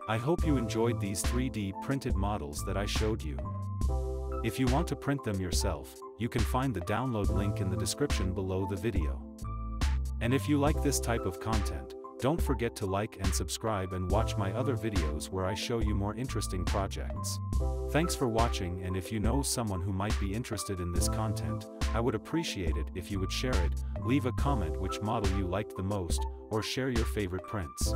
I hope you enjoyed these 3D printed models that I showed you. If you want to print them yourself, you can find the download link in the description below the video. And if you like this type of content, don't forget to like and subscribe and watch my other videos where I show you more interesting projects. Thanks for watching, and if you know someone who might be interested in this content, I would appreciate it if you would share it, leave a comment which model you liked the most, or share your favorite prints.